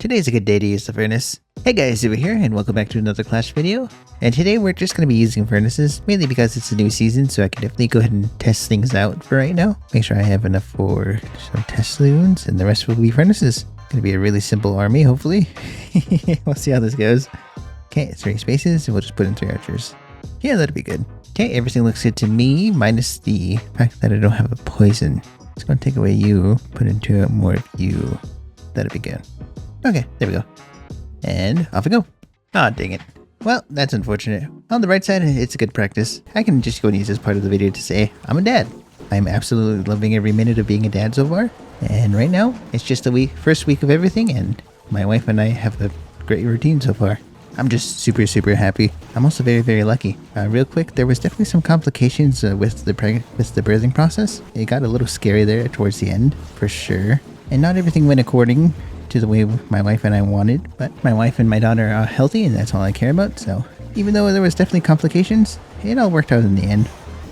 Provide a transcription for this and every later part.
Today's a good day to use the furnace. Hey guys, over here and welcome back to another Clash video. And today we're just going to be using furnaces, mainly because it's a new season, so I can definitely go ahead and test things out for right now. Make sure I have enough for some test saloons, and the rest will be furnaces. Gonna be a really simple army, hopefully. We'll see how this goes. Okay, 3 spaces, and we'll just put in 3 archers. Yeah, that'd be good. Okay, everything looks good to me, minus the fact that I don't have a poison. It's gonna take away you, put into more of you. That'd be good. Okay, there we go. And off we go. Aw, dang it. Well, that's unfortunate. On the right side, it's a good practice. I can just go and use this part of the video to say, I'm a dad. I'm absolutely loving every minute of being a dad so far. And right now, it's just the first week of everything, and my wife and I have a great routine so far. I'm just super happy. I'm also very lucky. Real quick, there was definitely some complications with the birthing process. It got a little scary there towards the end, for sure. And not everything went according to the way my wife and I wanted, but my wife and my daughter are healthy, and that's all I care about. So even though there was definitely complications, it all worked out in the end.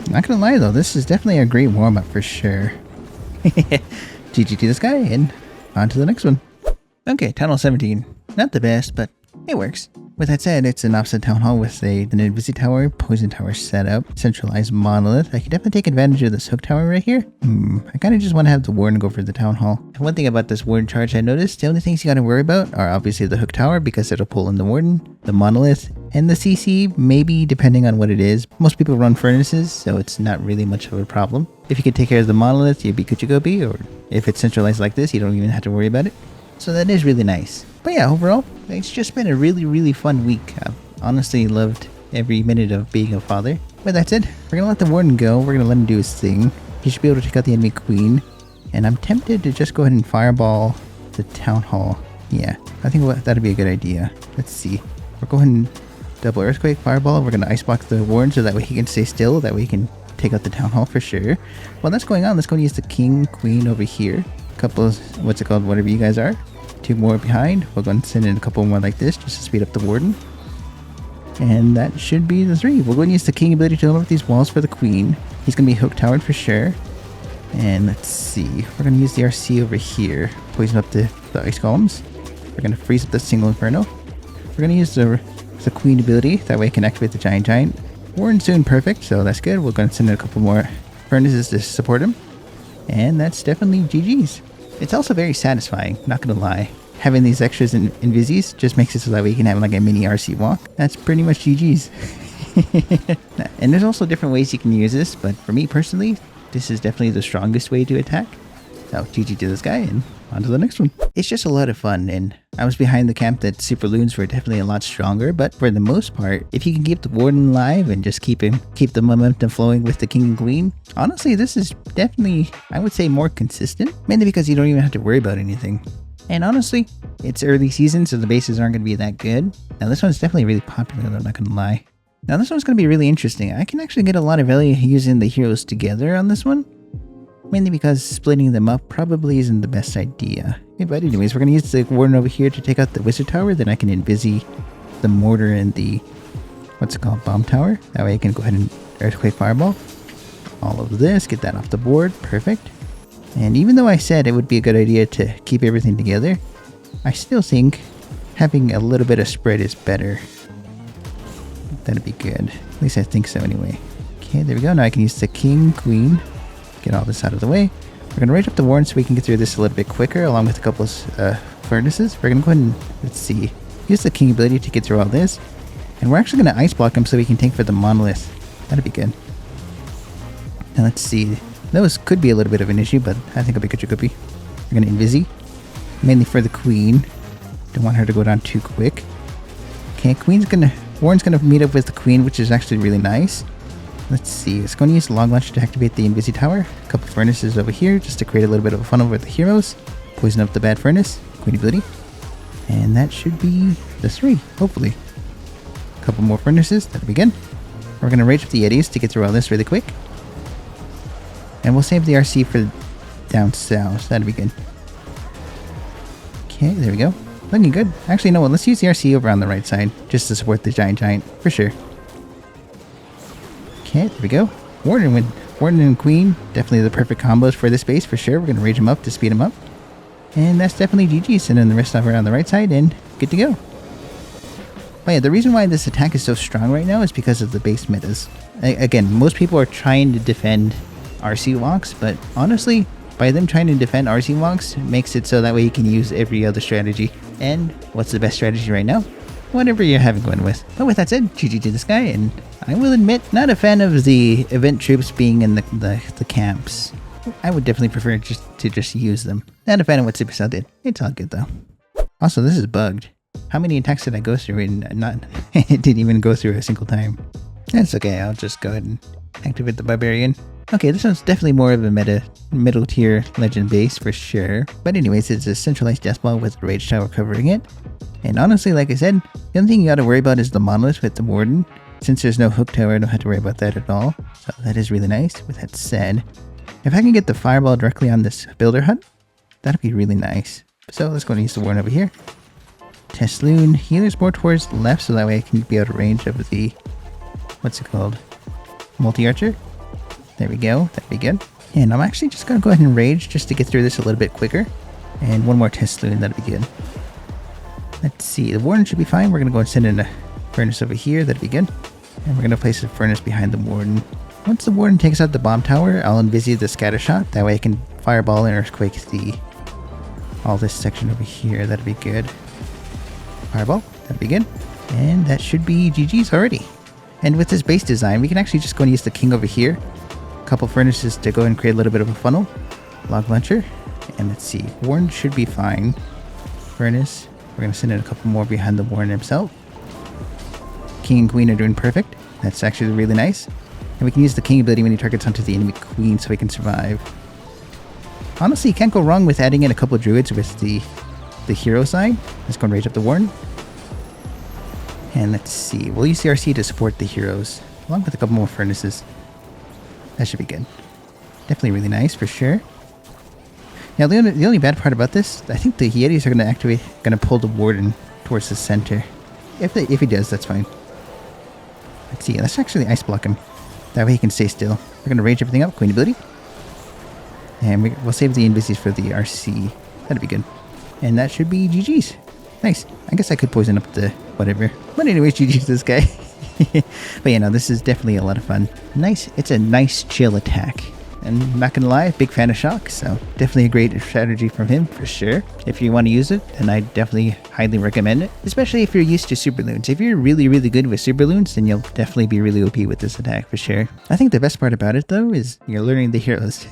Not gonna lie though, this is definitely a great warm-up for sure. GG to this guy, and on to the next one. Okay, Town Hall 17. Not the best, but it works. With that said, it's an offset town hall with an invisi tower, poison tower setup, centralized monolith. I could definitely take advantage of this hook tower right here. I kind of just want to have the warden go for the town hall. And one thing about this warden charge I noticed, the only things you got to worry about are obviously the hook tower because it'll pull in the warden, the monolith, and the CC, maybe depending on what it is. Most people run furnaces, so it's not really much of a problem. If you can take care of the monolith, you'd be good to go be, or if it's centralized like this, you don't even have to worry about it. So that is really nice. But yeah, overall, it's just been a really fun week. I've honestly loved every minute of being a father. But that's it. We're gonna let the warden go. We're gonna let him do his thing. He should be able to take out the enemy queen. And I'm tempted to just go ahead and fireball the town hall. Yeah, I think that'd be a good idea. Let's see. We're going double earthquake, fireball. We're gonna icebox the warden so that way he can stay still. That way he can take out the town hall for sure. While that's going on, let's go and use the king, queen over here. Couple of, what's it called, whatever you guys are. 2 more behind. We'll go and send in a couple more like this just to speed up the warden. And that should be the 3. We'll go and use the king ability to unlock these walls for the queen. He's going to be hook towered for sure. And let's see. We're going to use the RC over here. Poison up the ice columns. We're going to freeze up the single inferno. We're going to use the queen ability. That way it can activate the giant. Warden's doing perfect, so that's good. We're going to send in a couple more furnaces to support him. And that's definitely GG's. It's also very satisfying, not gonna lie. Having these extras in Invisis just makes it so that we can have like a mini RC walk. That's pretty much GG's. And there's also different ways you can use this, but for me personally, this is definitely the strongest way to attack. So GG to this guy, and on to the next one. It's just a lot of fun, and I was behind the camp that super loons were definitely a lot stronger, but for the most part, if you can keep the warden alive and just keep the momentum flowing with the king and queen, honestly, this is definitely, I would say, more consistent, mainly because you don't even have to worry about anything. And honestly, it's early season, so the bases aren't going to be that good. Now this one's definitely really popular, though, I'm not going to lie. Now this one's going to be really interesting. I can actually get a lot of value using the heroes together on this one. Mainly because splitting them up probably isn't the best idea. Okay, but anyways, we're going to use the warden over here to take out the wizard tower. Then I can invisi the mortar and the, what's it called, bomb tower. That way I can go ahead and earthquake fireball. All of this, get that off the board. Perfect. And even though I said it would be a good idea to keep everything together, I still think having a little bit of spread is better. That'd be good. At least I think so anyway. Okay, there we go. Now I can use the king, queen. Get all this out of the way. We're going to raise up the warden so we can get through this a little bit quicker, along with a couple of furnaces. We're going to go ahead and, let's see, use the king ability to get through all this. And we're actually going to ice block him so we can tank for the monolith. That'd be good. Now let's see. Those could be a little bit of an issue, but I think it'll be good to be. We're going to invisi, mainly for the queen. Don't want her to go down too quick. Okay, warden's going to meet up with the queen, which is actually really nice. Let's see, it's going to use the long launcher to activate the invisi tower. A couple furnaces over here just to create a little bit of a funnel with the heroes. Poison up the bad furnace, queen ability. And that should be the 3, hopefully. A couple more furnaces, that'll be good. We're going to rage up the Yetis to get through all this really quick. And we'll save the RC for down south, that'll be good. Okay, there we go. Looking good. Actually, no, let's use the RC over on the right side just to support the giant, for sure. Okay, there we go. Warden and Queen, definitely the perfect combos for this base for sure. We're going to rage him up to speed him up. And that's definitely GG's, and then the rest of it on the right side, and good to go. But yeah, the reason why this attack is so strong right now is because of the base metas. Again, most people are trying to defend RC walks, but honestly, by them trying to defend RC walks, makes it so that way you can use every other strategy. And what's the best strategy right now? Whatever you're having fun with. But with that said, GG to this guy, and I will admit, not a fan of the event troops being in the camps. I would definitely prefer to just use them. Not a fan of what Supercell did. It's all good though. Also, this is bugged. How many attacks did I go through and it didn't even go through a single time? That's okay, I'll just go ahead and activate the Barbarian. Okay, this one's definitely more of a middle tier legend base for sure. But anyways, it's a centralized death ball with a rage tower covering it. And honestly, like I said, the only thing you gotta worry about is the monolith with the warden. Since there's no hook tower, I don't have to worry about that at all. So that is really nice. With that said, if I can get the fireball directly on this builder hut, that'd be really nice. So let's go and use the warden over here. Test Loon. Healer's more towards the left, so that way I can be out of range of the, what's it called? Multi-archer. There we go. That'd be good. And I'm actually just going to go ahead and rage just to get through this a little bit quicker. And one more Test Loon, that'd be good. Let's see. The warden should be fine. We're going to go and send in a furnace over here. That'd be good. And we're going to place a furnace behind the warden. Once the warden takes out the bomb tower, I'll envisage the scatter shot. That way I can fireball and earthquake all this section over here. That'd be good. Fireball, that'd be good. And that should be GG's already. And with this base design, we can actually just go and use the king over here. A couple furnaces to go and create a little bit of a funnel. Log launcher. And let's see, warden should be fine. Furnace, we're going to send in a couple more behind the warden himself. King and queen are doing perfect. That's actually really nice. And we can use the king ability when he targets onto the enemy queen so he can survive. Honestly, you can't go wrong with adding in a couple druids with the hero side. Let's go and rage up the warden. And let's see, we'll use CRC to support the heroes, along with a couple more furnaces. That should be good. Definitely really nice for sure. Now the only bad part about this, I think the Yetis are going to pull the warden towards the center. If he does, that's fine. Let's see, let's actually ice block him. That way he can stay still. We're going to rage everything up, queen ability. And we'll save the invises for the RC. That'd be good. And that should be GG's. Nice. I guess I could poison up the whatever. But anyways, GG's this guy. But yeah, no, this is definitely a lot of fun. Nice. It's a nice chill attack. And I'm not gonna lie, big fan of Shock, so definitely a great strategy from him for sure. If you want to use it, then I definitely highly recommend it, especially if you're used to super loons. If you're really good with super loons, then you'll definitely be really OP with this attack for sure. I think the best part about it though is you're learning the heroes.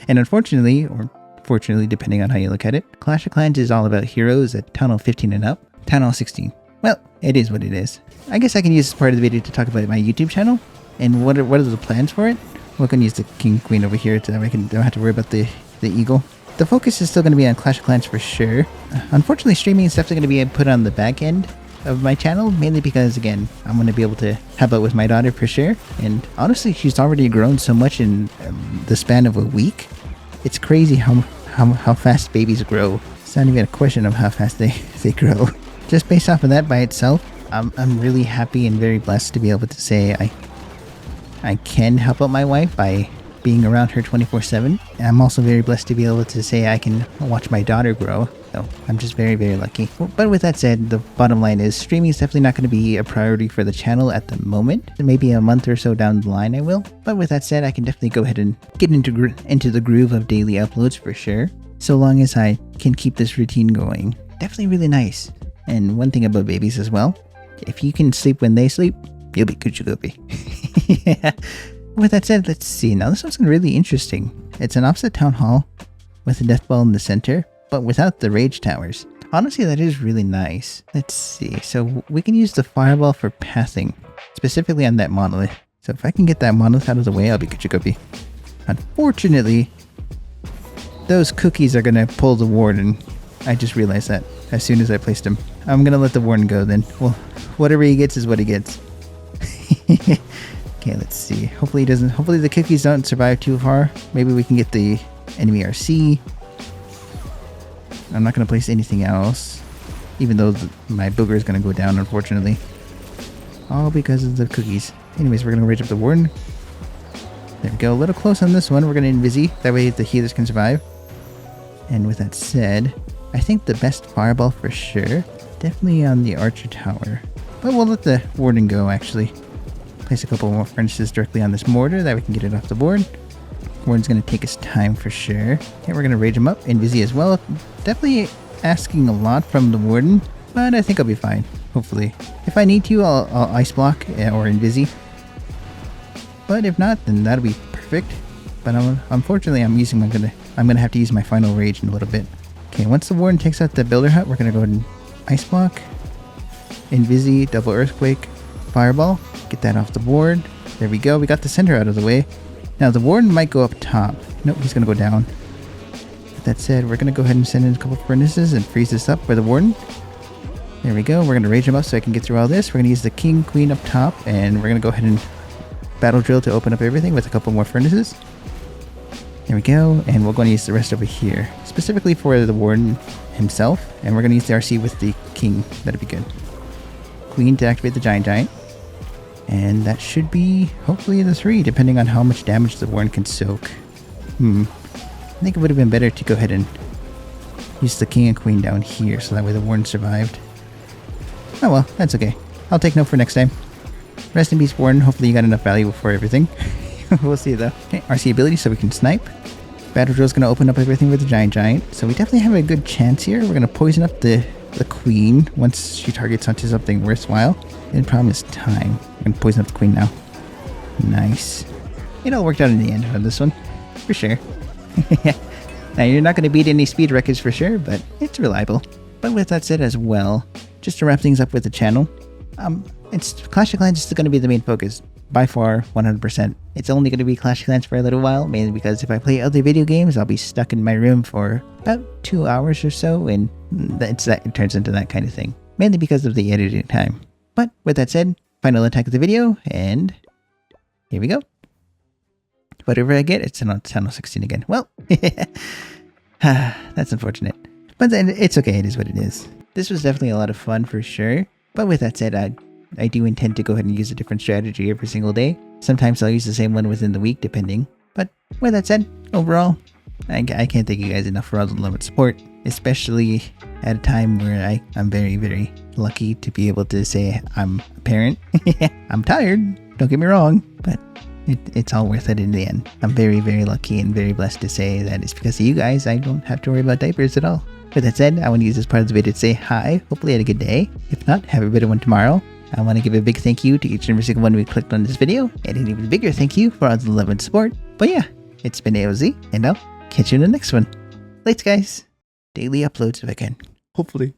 And unfortunately, or fortunately depending on how you look at it, Clash of Clans is all about heroes at Town Hall 15 and up. Town Hall 16. Well, it is what it is. I guess I can use this part of the video to talk about my YouTube channel and what are the plans for it. We're going to use the King Queen over here so that I don't have to worry about the Eagle. The focus is still going to be on Clash of Clans for sure. Unfortunately, streaming is definitely going to be put on the back end of my channel, mainly because, again, I'm going to be able to help out with my daughter for sure. And honestly, she's already grown so much in the span of a week. It's crazy how fast babies grow. It's not even a question of how fast they grow. Just based off of that by itself, I'm really happy and very blessed to be able to say I can help out my wife by being around her 24/7. I'm also very blessed to be able to say I can watch my daughter grow. So I'm just very lucky. But with that said, the bottom line is streaming is definitely not going to be a priority for the channel at the moment. Maybe a month or so down the line I will. But with that said, I can definitely go ahead and get into the groove of daily uploads for sure. So long as I can keep this routine going. Definitely really nice. And one thing about babies as well, if you can sleep when they sleep, you'll be Kuchigupi. Yeah. With that said, let's see. Now this one's really interesting. It's an offset town hall with a death ball in the center, but without the rage towers. Honestly, that is really nice. Let's see. So we can use the fireball for pathing, specifically on that monolith. So if I can get that monolith out of the way, I'll be Kuchigupi. Unfortunately, those cookies are going to pull the warden. I just realized that as soon as I placed him. I'm going to let the warden go then. Well, whatever he gets is what he gets. Okay, let's see. Hopefully the cookies don't survive too far. Maybe we can get the enemy RC. I'm not going to place anything else, even though my booger is going to go down, unfortunately. All because of the cookies. Anyways, we're going to rage up the warden. There we go. A little close on this one. We're going to invisi. That way the healers can survive. And with that said, I think the best fireball for sure, definitely on the archer tower. But we'll let the warden go actually. Place a couple more furnaces directly on this mortar that we can get it off the board. Warden's going to take his time for sure. Okay, we're going to rage him up. Invisi as well. Definitely asking a lot from the warden, but I think I'll be fine, hopefully. If I need to, I'll ice block or invisi. But if not, then that'll be perfect. But unfortunately, I'm gonna have to use my final rage in a little bit. Okay, once the warden takes out the builder hut, we're gonna go ahead and ice block, invisi, double earthquake, fireball. Get that off the board. There we go. We got the center out of the way. Now the warden might go up top. Nope, he's gonna go down. With that said, we're gonna go ahead and send in a couple furnaces and freeze this up for the warden. There we go. We're gonna rage him up so I can get through all this. We're gonna use the king, queen up top, and we're gonna go ahead and battle drill to open up everything with a couple more furnaces. There we go, and we're going to use the rest over here, specifically for the warden himself, and we're going to use the RC with the king. That'd be good. Queen to activate the giant, and that should be hopefully the 3, depending on how much damage the warden can soak. I think it would have been better to go ahead and use the king and queen down here, so that way the warden survived. Oh well, that's okay. I'll take note for next time. Rest in peace, warden. Hopefully you got enough value for everything. We'll see though. Okay, RC ability so we can snipe. Battle drill is going to open up everything with the giant. So we definitely have a good chance here. We're going to poison up the queen once she targets onto something worthwhile. The problem is time. We're going to poison up the queen now. Nice. It all worked out in the end on this one. For sure. Now you're not going to beat any speed records for sure, but it's reliable. But with that said as well, just to wrap things up with the channel, it's Clash of Clans is still going to be the main focus. By far, 100%. It's only going to be Clash of Clans for a little while, mainly because if I play other video games, I'll be stuck in my room for about 2 hours or so, and it turns into that kind of thing. Mainly because of the editing time. But with that said, final attack of the video, and here we go. Whatever I get, it's on channel 16 again. Well, that's unfortunate. But then it's okay, it is what it is. This was definitely a lot of fun for sure. But with that said, I do intend to go ahead and use a different strategy every single day. Sometimes I'll use the same one within the week, depending. But with that said, overall, I can't thank you guys enough for all the love and support, especially at a time where I'm very, very lucky to be able to say I'm a parent. I'm tired, don't get me wrong, but it's all worth it in the end. I'm very, very lucky and very blessed to say that it's because of you guys I don't have to worry about diapers at all. With that said, I want to use this part of the video to say hi. Hopefully you had a good day. If not, have a better one tomorrow. I want to give a big thank you to each and every single one who clicked on this video, and an even bigger thank you for all the love and support. But yeah, it's been AOZ, and I'll catch you in the next one. Thanks guys. Daily uploads if I can. Hopefully.